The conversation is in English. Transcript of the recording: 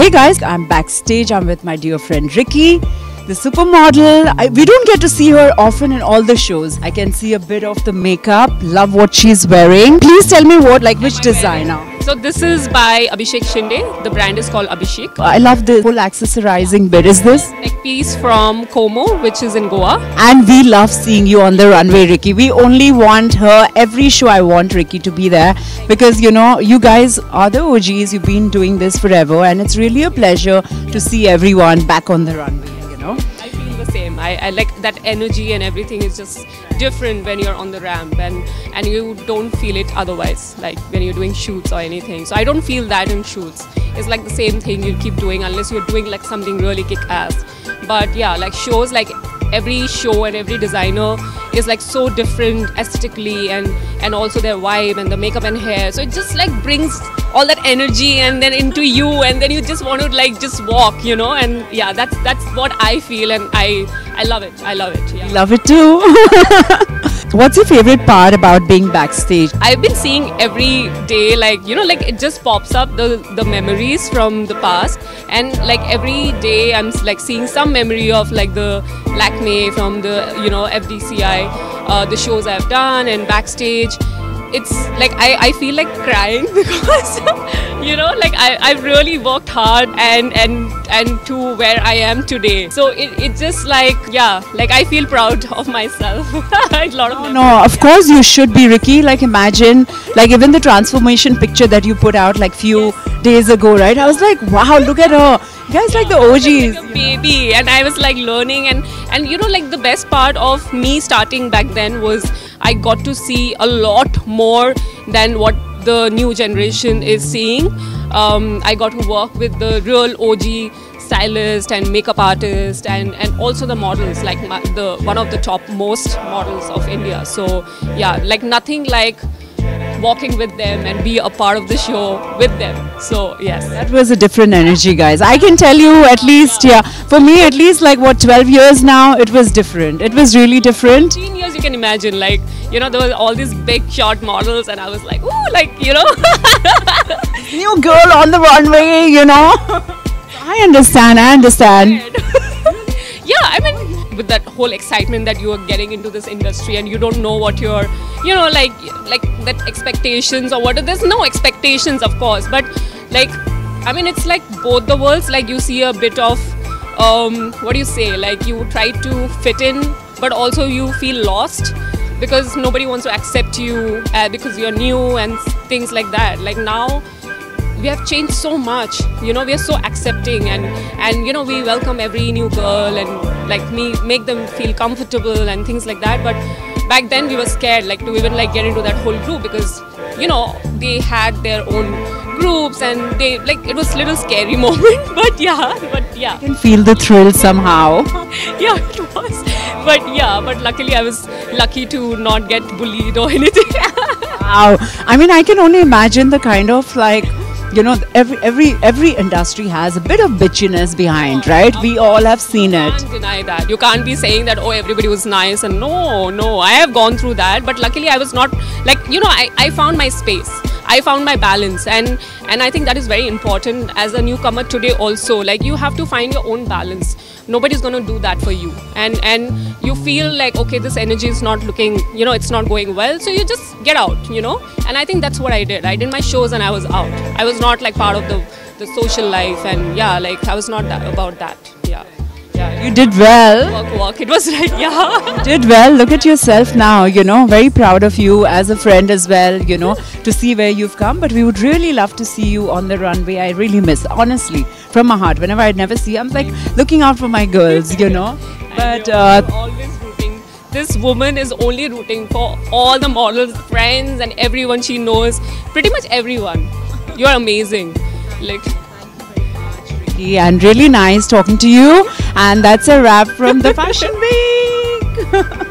Hey guys, I'm backstage. I'm with my dear friend Ricky, the supermodel. We don't get to see her often in all the shows. I can see a bit of the makeup. Love what she's wearing. Please tell me which designer. So this is by Abhishek Shinde. The brand is called Abhishek. I love the whole accessorizing bit. Is this? Neck piece from Como, which is in Goa. And we love seeing you on the runway, Ricky. We only want her. Every show I want Ricky to be there because, you know, you guys are the OGs. You've been doing this forever and it's really a pleasure to see everyone back on the runway, you know. I feel the same. I like that energy and everything is just different when you're on the ramp and you don't feel it otherwise, like when you're doing shoots or anything. So I don't feel that in shoots. It's like the same thing you keep doing unless you're doing like something really kick-ass. But yeah, like shows, like every show and every designer is like so different aesthetically and also their vibe and the makeup and hair. So it just like brings all that energy and then into you and then you just want to like just walk, you know. And yeah, that's what I feel and I love it. I love it. Yeah. Love it too. What's your favorite part about being backstage? I've been seeing every day, like, you know, like it just pops up the memories from the past, and like every day I'm like seeing some memory of like the Lakme from the, you know, FDCI, the shows I've done and backstage. It's like I feel like crying because you know, like I've really worked hard and to where I am today. So it just like, yeah, like I feel proud of myself. A lot of no, of course you should be, Ricky. Like imagine, like even the transformation picture that you put out like few days ago, right? I was like, wow, look at her. You guys like the OGs. Like a baby, and I was like learning and you know, like the best part of me starting back then was I got to see a lot more than what the new generation is seeing. I got to work with the real OG stylist and makeup artist and also the models, like one of the top most models of India. So yeah, like nothing like walking with them and be a part of the show with them. So yes, that was a different energy, guys. I can tell you, at least, yeah, for me at least, like what, 12 years now, it was different. It was really different. 15 years, you can imagine, like, you know, there were all these big short models and I was like, ooh, like, you know. New girl on the runway, you know. I understand. Yeah, I mean, with that whole excitement that you are getting into this industry and you don't know what you're, you know, like that expectations or what. There's no expectations, of course, but like, I mean, it's like both the worlds. Like you see a bit of, what do you say? Like you try to fit in, but also you feel lost because nobody wants to accept you because you're new and things like that. Like now, we have changed so much, you know, we are so accepting and you know, we welcome every new girl and like make them feel comfortable and things like that. But back then we were scared like to even like get into that whole group because, you know, they had their own groups and they like, it was a little scary moment, but yeah. I can feel the thrill somehow. Yeah, it was. But luckily I was lucky to not get bullied or anything. Wow. I mean, I can only imagine the kind of like, you know, every industry has a bit of bitchiness behind, right? We all have seen it. You can't deny that. You can't be saying that, oh, everybody was nice and no, I have gone through that. But luckily I was not, like, you know, I found my space. I found my balance and I think that is very important as a newcomer today also. Like you have to find your own balance. Nobody's going to do that for you. And you feel like, okay, this energy is not looking, you know, it's not going well. So you just get out, you know. And I think that's what I did. I did my shows and I was out. I was not like part of the social life and yeah, like I was not about that. Yeah. You did well. Work. It was right, yeah. You did well. Look at yourself now, you know, very proud of you as a friend as well, you know, to see where you've come. But we would really love to see you on the runway. I really miss, honestly, from my heart. Whenever I'd never see you, I'm like looking out for my girls, you know. But always rooting. This woman is only rooting for all the models, friends and everyone she knows. Pretty much everyone. You're amazing. Like, and really nice talking to you, and that's a wrap from the Fashion Week.